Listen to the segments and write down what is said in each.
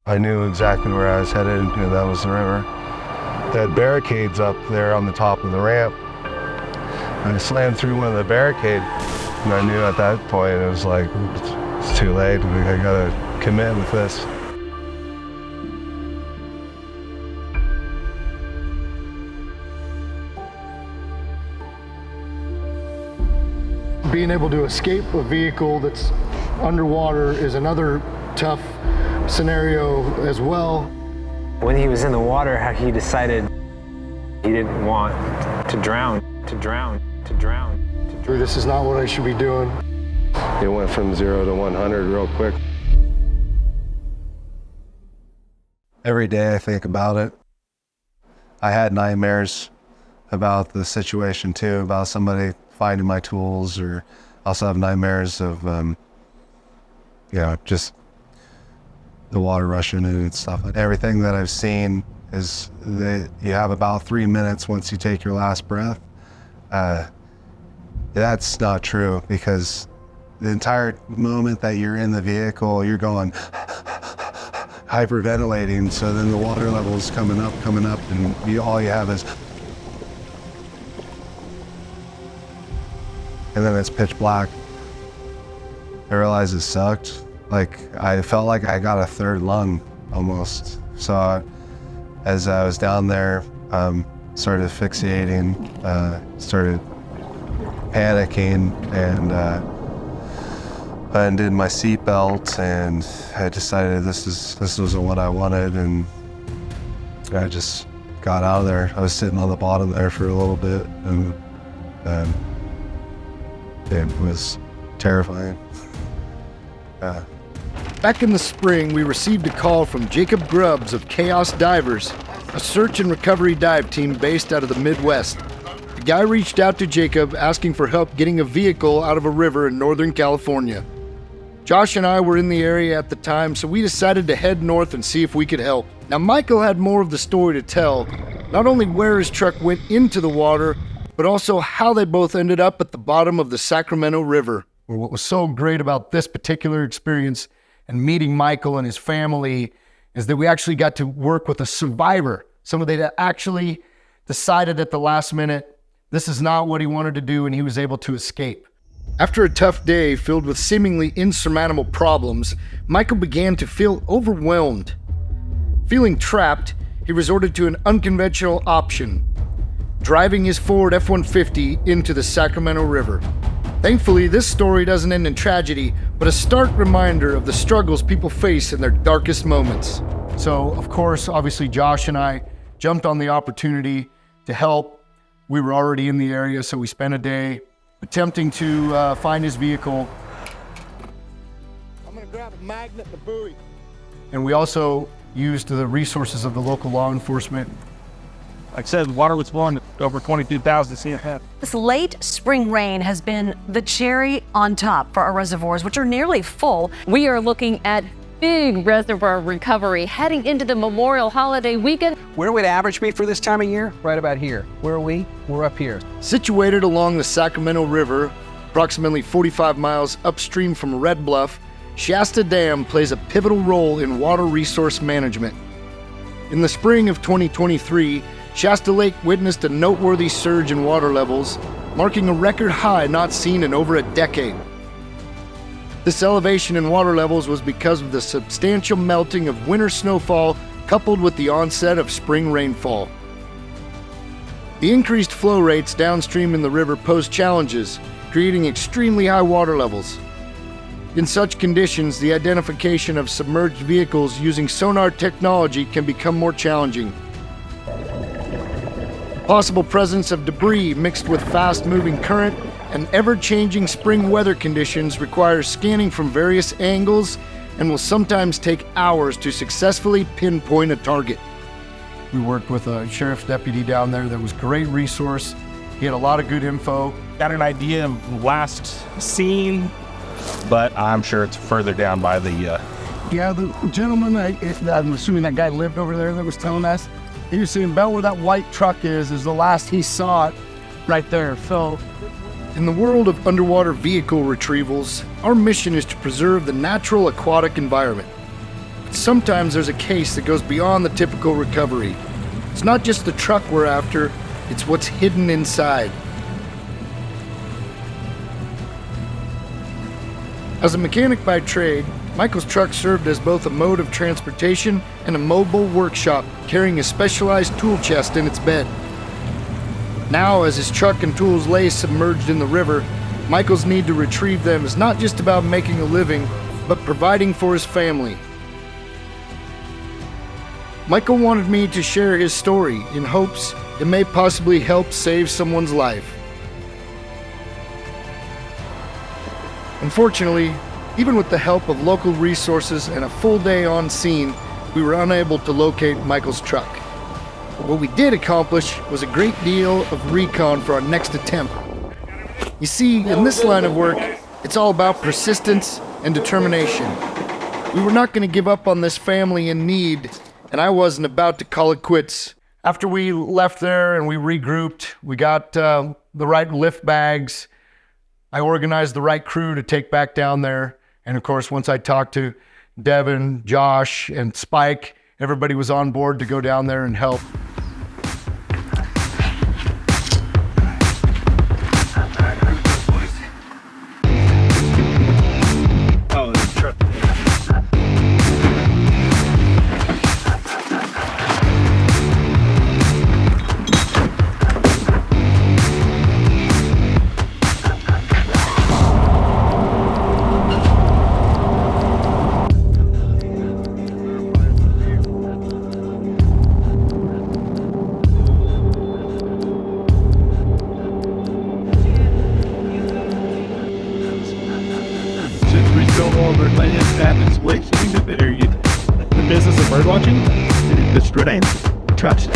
I knew exactly where I was headed, and that was the river. They had barricades up there on the top of the ramp. I slammed through one of the barricades, and I knew at that point it was like, it's too late. I gotta commit with this. Being able to escape a vehicle that's underwater is another tough scenario as well. When he was in the water, he decided he didn't want to drown. This is not what I should be doing. It went from 0 to 100 real quick. Every day I think about it. I had nightmares about the situation too, about somebody finding my tools, or also have nightmares of, just the water rushing in and stuff. Everything that I've seen is that you have about 3 minutes once you take your last breath. That's not true, because the entire moment that you're in the vehicle, you're going hyperventilating. So then the water level is coming up, and all you have is, and then it's pitch black. I realized it sucked. Like, I felt like I got a third lung almost. So as I was down there, started asphyxiating, started panicking, and undid my seatbelt, and I decided this wasn't what I wanted, and I just got out of there. I was sitting on the bottom there for a little bit, and it was terrifying. Back in the spring, we received a call from Jacob Grubbs of Chaos Divers, a search and recovery dive team based out of the Midwest. The guy reached out to Jacob asking for help getting a vehicle out of a river in Northern California. Josh and I were in the area at the time, so we decided to head north and see if we could help. Now, Michael had more of the story to tell, not only where his truck went into the water, but also how they both ended up at the bottom of the Sacramento River. What was so great about this particular experience and meeting Michael and his family is that we actually got to work with a survivor, somebody that actually decided at the last minute this is not what he wanted to do, and he was able to escape. After a tough day filled with seemingly insurmountable problems, Michael began to feel overwhelmed. Feeling trapped, he resorted to an unconventional option, driving his Ford F-150 into the Sacramento River. Thankfully, this story doesn't end in tragedy, but a stark reminder of the struggles people face in their darkest moments. So, of course, obviously, Josh and I jumped on the opportunity to help. We were already in the area, so we spent a day attempting to find his vehicle. I'm gonna grab a magnet and a buoy. And we also used the resources of the local law enforcement. Like I said, the water was flowing over 22,000 CFM. This late spring rain has been the cherry on top for our reservoirs, which are nearly full. We are looking at big reservoir recovery heading into the Memorial holiday weekend. Where would average be for this time of year? Right about here. Where are we? We're up here. Situated along the Sacramento River, approximately 45 miles upstream from Red Bluff, Shasta Dam plays a pivotal role in water resource management. In the spring of 2023, Shasta Lake witnessed a noteworthy surge in water levels, marking a record high not seen in over a decade. This elevation in water levels was because of the substantial melting of winter snowfall coupled with the onset of spring rainfall. The increased flow rates downstream in the river pose challenges, creating extremely high water levels. In such conditions, the identification of submerged vehicles using sonar technology can become more challenging. Possible presence of debris mixed with fast-moving current and ever-changing spring weather conditions requires scanning from various angles and will sometimes take hours to successfully pinpoint a target. We worked with a sheriff's deputy down there that was a great resource. He had a lot of good info. Got an idea of last seen, but I'm sure it's further down by the... Yeah, the gentleman, I'm assuming that guy lived over there that was telling us, he was saying about where that white truck is the last he saw it right there. So, in the world of underwater vehicle retrievals, our mission is to preserve the natural aquatic environment. Sometimes there's a case that goes beyond the typical recovery. It's not just the truck we're after, it's what's hidden inside. As a mechanic by trade, Michael's truck served as both a mode of transportation and a mobile workshop, carrying a specialized tool chest in its bed. Now, as his truck and tools lay submerged in the river, Michael's need to retrieve them is not just about making a living, but providing for his family. Michael wanted me to share his story in hopes it may possibly help save someone's life. Unfortunately, even with the help of local resources and a full day on scene, we were unable to locate Michael's truck. What we did accomplish was a great deal of recon for our next attempt. You see, in this line of work, it's all about persistence and determination. We were not going to give up on this family in need, and I wasn't about to call it quits. After we left there and we regrouped, we got the right lift bags. I organized the right crew to take back down there. And of course, once I talked to Devin, Josh, and Spike, everybody was on board to go down there and help. The business of birdwatching, the straight end, trust.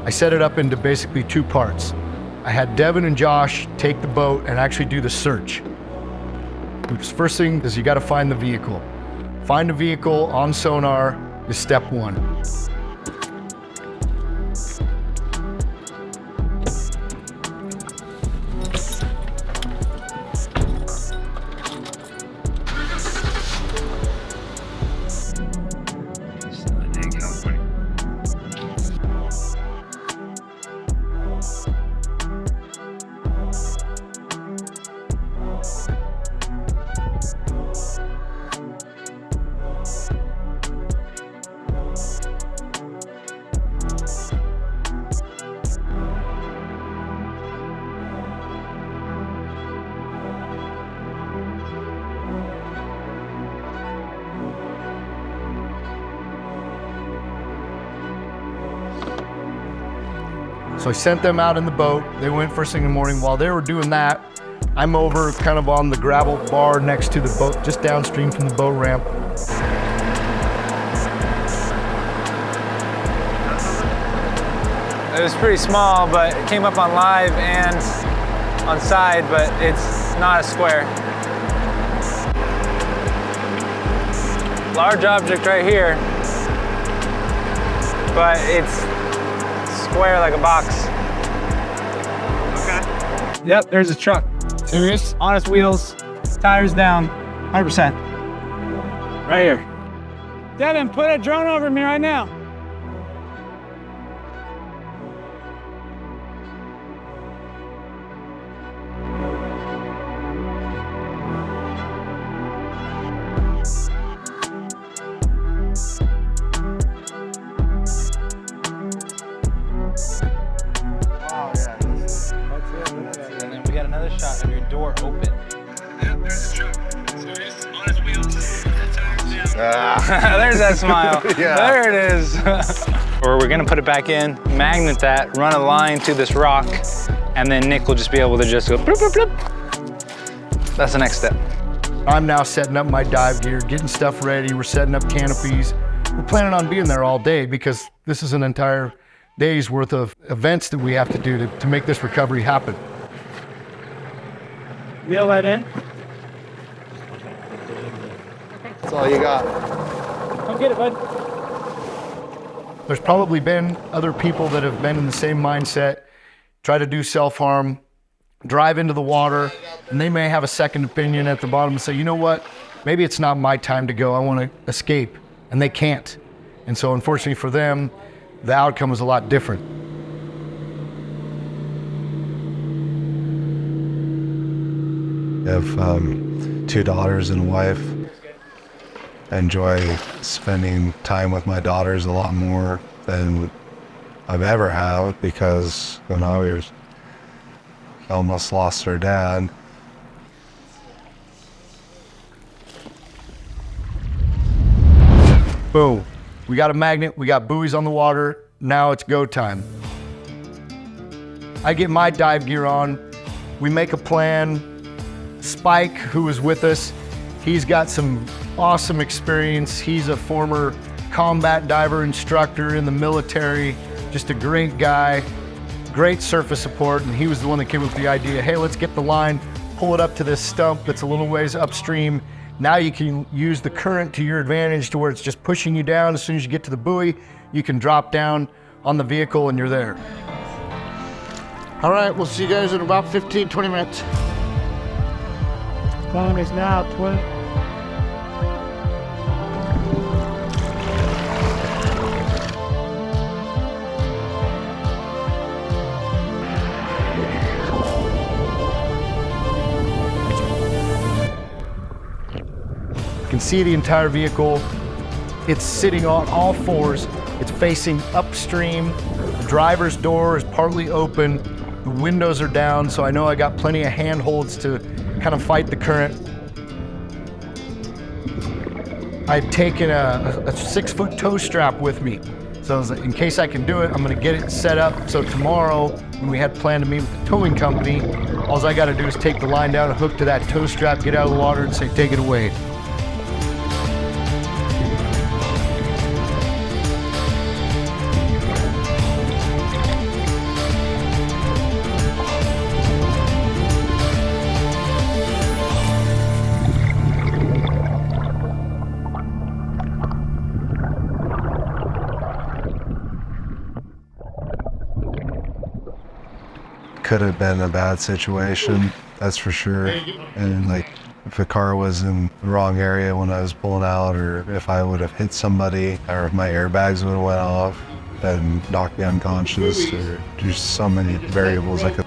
I set it up into basically two parts. I had Devin and Josh take the boat and actually do the search. Which first thing is you got to find the vehicle. Find a vehicle on sonar is step one. So I sent them out in the boat. They went first thing in the morning. While they were doing that, I'm over kind of on the gravel bar next to the boat, just downstream from the boat ramp. It was pretty small, but it came up on live and on side, but it's not a square. Large object right here, but it's square like a box. Okay. Yep, there's a truck. Serious? On its wheels, tires down, 100%. Right here. Devin, put a drone over me right now. And then we got another shot of your door open. Yep, there's a truck. Serious? On its wheels, tires down. There's that smile. Yeah. There it is. Or we're gonna put it back in, magnet that, run a line to this rock, and then Nick will just be able to just go bloop, bloop, bloop. That's the next step. I'm now setting up my dive gear, getting stuff ready. We're setting up canopies. We're planning on being there all day because this is an entire day's worth of events that we have to do to make this recovery happen. Reel that in. That's all you got. Come get it, bud. There's probably been other people that have been in the same mindset, try to do self-harm, drive into the water, and they may have a second opinion at the bottom and say, you know what, maybe it's not my time to go, I want to escape, and they can't. And so unfortunately for them, the outcome was a lot different. I have 2 daughters and a wife. I enjoy spending time with my daughters a lot more than I've ever had because when I almost lost her dad. Boom. We got a magnet, we got buoys on the water, now it's go time. I get my dive gear on, we make a plan. Spike, who was with us, he's got some awesome experience. He's a former combat diver instructor in the military, just a great guy, great surface support, and he was the one that came up with the idea, hey, let's get the line, pull it up to this stump that's a little ways upstream. Now you can use the current to your advantage to where it's just pushing you down. As soon as you get to the buoy, you can drop down on the vehicle and you're there. All right, we'll see you guys in about 15, 20 minutes. Time is now 12. You can see the entire vehicle. It's sitting on all fours. It's facing upstream. The driver's door is partly open. The windows are down, so I know I got plenty of handholds to kind of fight the current. I've taken a 6-foot tow strap with me. So I was like, in case I can do it, I'm gonna get it set up. So tomorrow, when we had planned to meet with the towing company, all I gotta do is take the line down and hook to that tow strap, get out of the water and say, take it away. Could have been a bad situation, that's for sure. And like, if the car was in the wrong area when I was pulling out, or if I would have hit somebody, or if my airbags would have went off and knocked me unconscious, or just so many variables I could.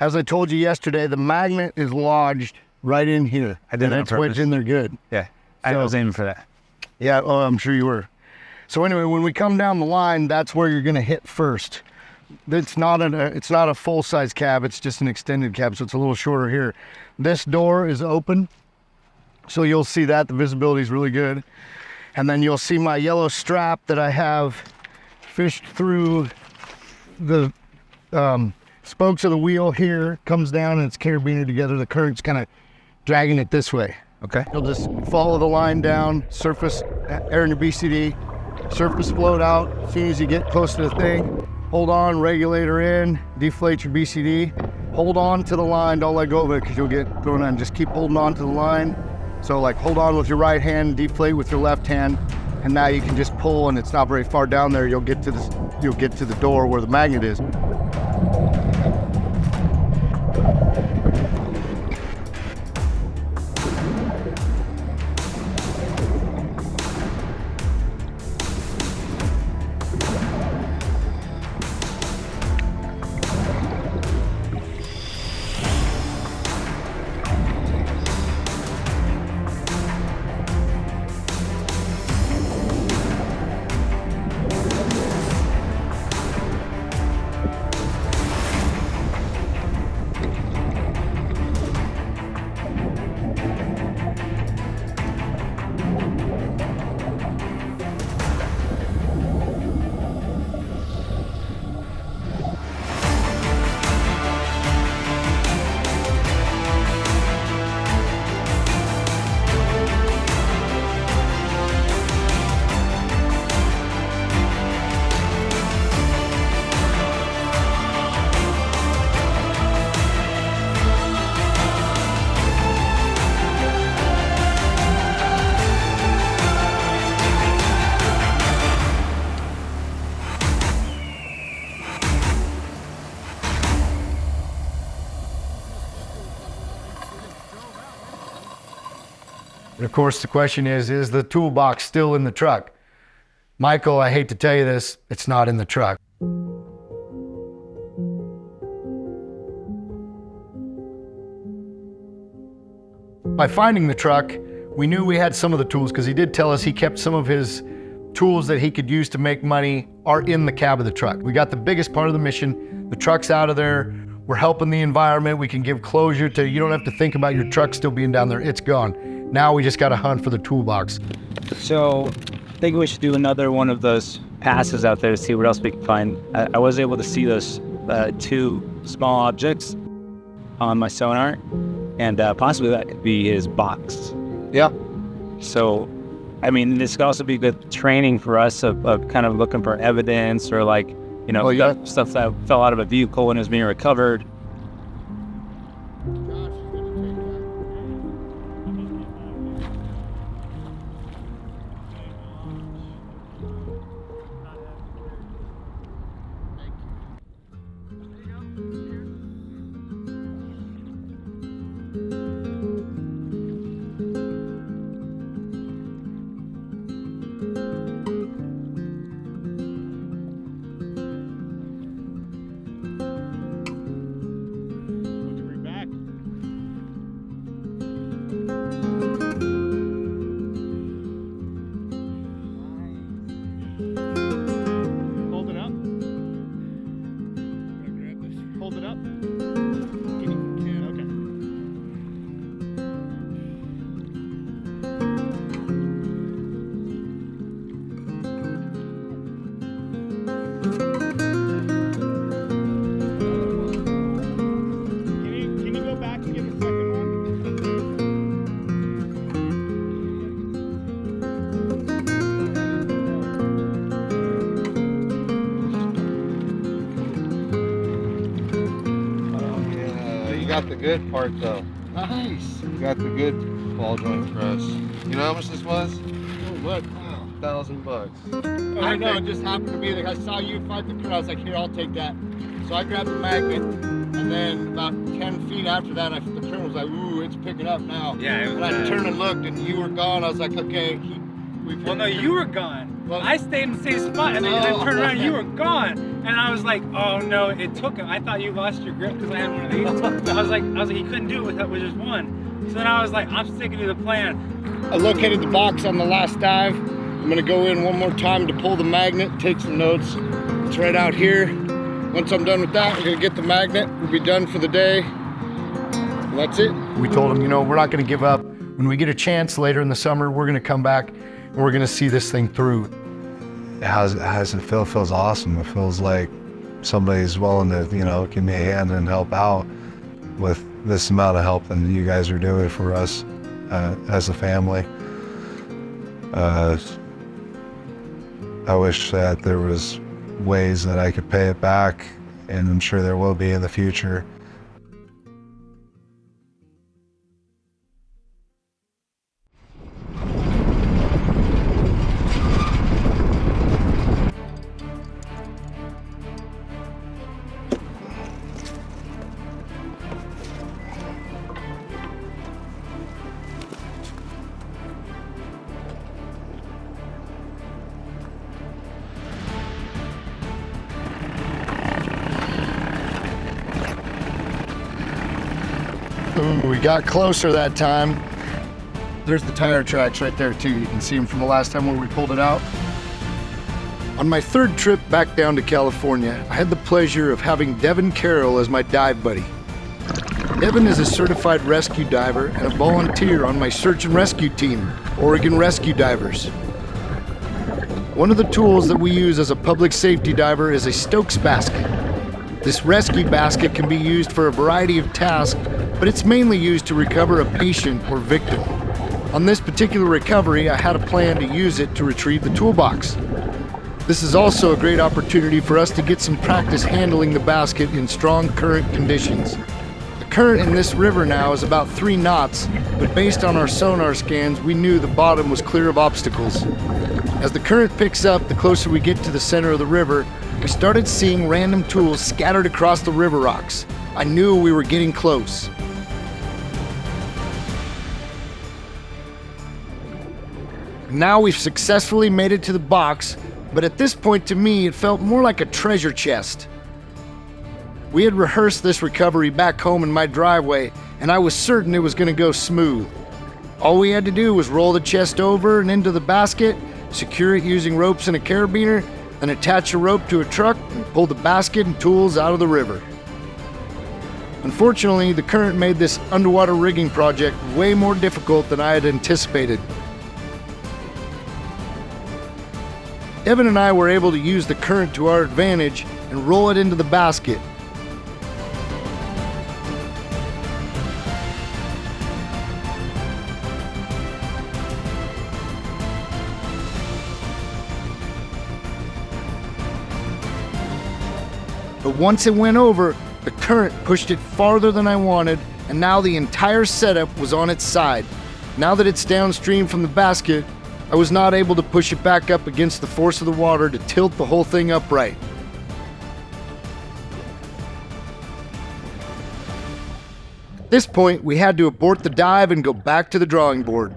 As I told you yesterday, the magnet is lodged right in here. I did it on that's wedged in there good. Yeah, I was aiming for that. Yeah, oh, I'm sure you were. So anyway, when we come down the line, that's where you're gonna hit first. It's not a full-size cab, it's just an extended cab, so it's a little shorter here. This door is open, so you'll see that, the visibility is really good. And then you'll see my yellow strap that I have fished through the spokes of the wheel here comes down and it's carabiner together. The current's kind of dragging it this way. Okay. You'll just follow the line down, surface, air in your BCD, surface float out. As soon as you get close to the thing, hold on, regulator in, deflate your BCD, hold on to the line, don't let go of it because you'll get thrown on. Just keep holding on to the line. So like hold on with your right hand, deflate with your left hand, and now you can just pull and it's not very far down there. You'll get to the door where the magnet is. And of course, the question is the toolbox still in the truck? Michael, I hate to tell you this, it's not in the truck. By finding the truck, we knew we had some of the tools because he did tell us he kept some of his tools that he could use to make money are in the cab of the truck. We got the biggest part of the mission. The truck's out of there. We're helping the environment. We can give closure to, you don't have to think about your truck still being down there. It's gone. Now we just got to hunt for the toolbox. So I think we should do another one of those passes out there to see what else we can find. I was able to see those two small objects on my sonar, and possibly that could be his box. Yeah. So, I mean, this could also be good training for us of kind of looking for evidence or like, you know, stuff that fell out of a vehicle and is being recovered. Got the good part though. Nice. You got the good ball joint for us. You know how much this was? Oh, what? $1,000. I know, it just happened to be that I saw you fight the crew. I was like, here, I'll take that. So I grabbed the magnet, and then about 10 feet after that, the crew was like, ooh, it's picking up now. Yeah, it was and I bad. turned and looked, and you were gone. I was like, okay. Well, no, you were gone. Well, I stayed in the same spot, and then I turned around, and you were gone. And I was like, oh no, it took him. I thought you lost your grip because I had one of these. I was like, he couldn't do it with just one. So then I was like, I'm sticking to the plan. I located the box on the last dive. I'm gonna go in one more time to pull the magnet, take some notes. It's right out here. Once I'm done with that, we're gonna get the magnet. We'll be done for the day. And that's it. We told him, you know, we're not gonna give up. When we get a chance later in the summer, we're gonna come back and we're gonna see this thing through. How does it feel? It feels awesome. It feels like somebody's willing to, give me a hand and help out with this amount of help that you guys are doing for us as a family. I wish that there was ways that I could pay it back, and I'm sure there will be in the future. Ooh, we got closer that time. There's the tire tracks right there too. You can see them from the last time where we pulled it out. On my third trip back down to California, I had the pleasure of having Devin Carroll as my dive buddy. Devin is a certified rescue diver and a volunteer on my search and rescue team, Oregon Rescue Divers. One of the tools that we use as a public safety diver is a Stokes basket. This rescue basket can be used for a variety of tasks, but it's mainly used to recover a patient or victim. On this particular recovery, I had a plan to use it to retrieve the toolbox. This is also a great opportunity for us to get some practice handling the basket in strong current conditions. The current in this river now is about 3 knots, but based on our sonar scans, we knew the bottom was clear of obstacles. As the current picks up, the closer we get to the center of the river, we started seeing random tools scattered across the river rocks. I knew we were getting close. Now we've successfully made it to the box, but at this point to me it felt more like a treasure chest. We had rehearsed this recovery back home in my driveway, and I was certain it was going to go smooth. All we had to do was roll the chest over and into the basket, secure it using ropes and a carabiner, then attach a rope to a truck and pull the basket and tools out of the river. Unfortunately, the current made this underwater rigging project way more difficult than I had anticipated. Evan and I were able to use the current to our advantage and roll it into the basket. But once it went over, the current pushed it farther than I wanted, and now the entire setup was on its side. Now that it's downstream from the basket, I was not able to push it back up against the force of the water to tilt the whole thing upright. At this point, we had to abort the dive and go back to the drawing board.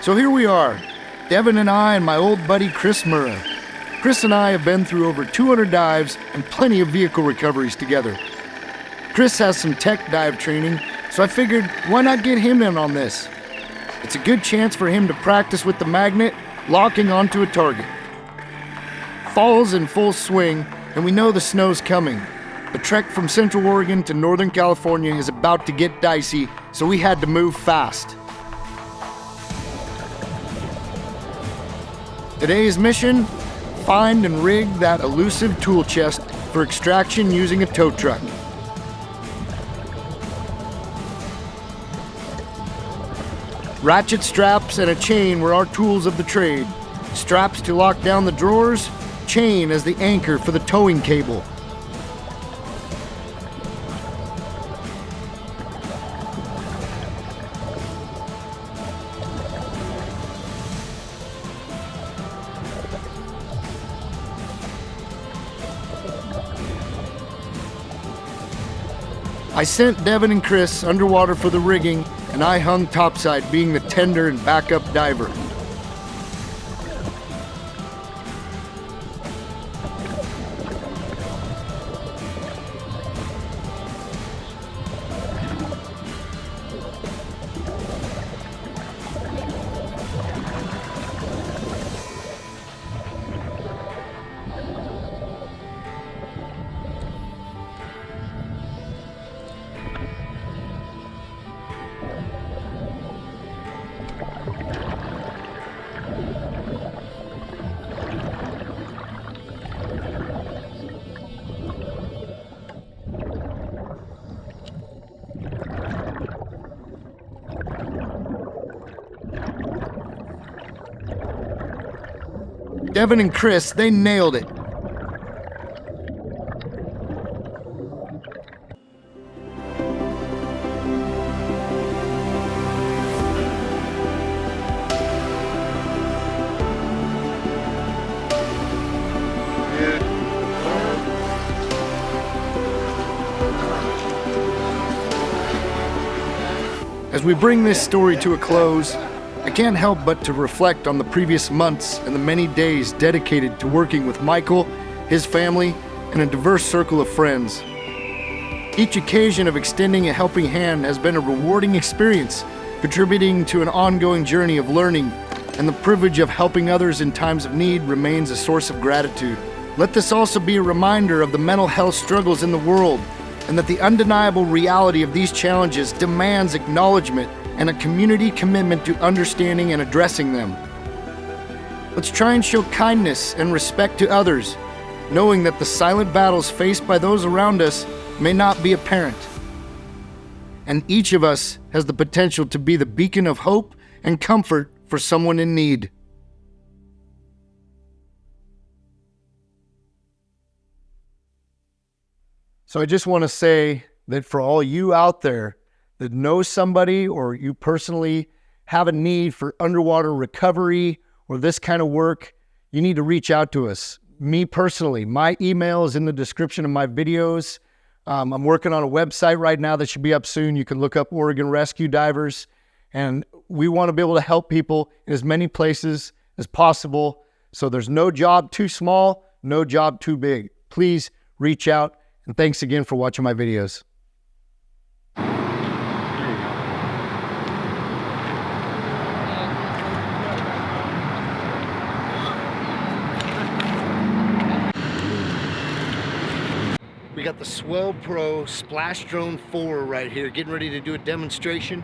So here we are, Devin and I and my old buddy Chris Murrah. Chris and I have been through over 200 dives and plenty of vehicle recoveries together. Chris has some tech dive training, so I figured why not get him in on this? It's a good chance for him to practice with the magnet, locking onto a target. Fall's in full swing, and we know the snow's coming. The trek from Central Oregon to Northern California is about to get dicey, so we had to move fast. Today's mission, find and rig that elusive tool chest for extraction using a tow truck. Ratchet straps and a chain were our tools of the trade. Straps to lock down the drawers, chain as the anchor for the towing cable. I sent Devin and Chris underwater for the rigging, and I hung topside, being the tender and backup diver. Devin and Chris, they nailed it. As we bring this story to a close, I can't help but to reflect on the previous months and the many days dedicated to working with Michael, his family, and a diverse circle of friends. Each occasion of extending a helping hand has been a rewarding experience, contributing to an ongoing journey of learning, and the privilege of helping others in times of need remains a source of gratitude. Let this also be a reminder of the mental health struggles in the world, and that the undeniable reality of these challenges demands acknowledgement and a community commitment to understanding and addressing them. Let's try and show kindness and respect to others, knowing that the silent battles faced by those around us may not be apparent. And each of us has the potential to be the beacon of hope and comfort for someone in need. So I just want to say that for all you out there that know somebody or you personally have a need for underwater recovery or this kind of work, you need to reach out to us. Me personally, my email is in the description of my videos. I'm working on a website right now that should be up soon. You can look up Oregon Rescue Divers, and we want to be able to help people in as many places as possible. So there's no job too small, no job too big. Please reach out. And thanks again for watching my videos. We got the Swell Pro Splash Drone 4 right here, getting ready to do a demonstration.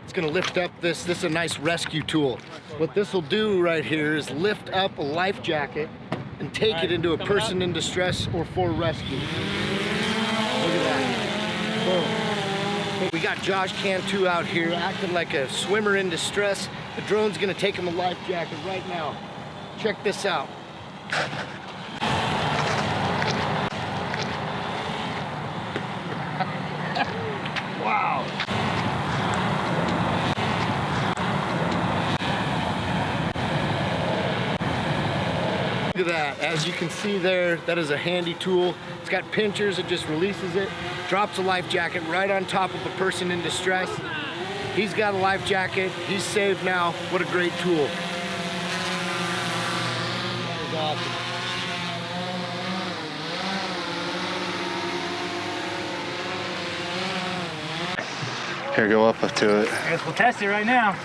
It's gonna lift up this is a nice rescue tool. What this will do right here is lift up a life jacket and take it into a person in distress or for rescue. Look at that. Boom. We got Josh Cantu out here acting like a swimmer in distress. The drone's gonna take him a life jacket right now. Check this out. Wow. Look at that. As you can see there, that is a handy tool. It's got pinchers, it just releases it, drops a life jacket right on top of a person in distress. He's got a life jacket, he's saved now. What a great tool. That is awesome. Here, go up to it. I guess we'll test it right now.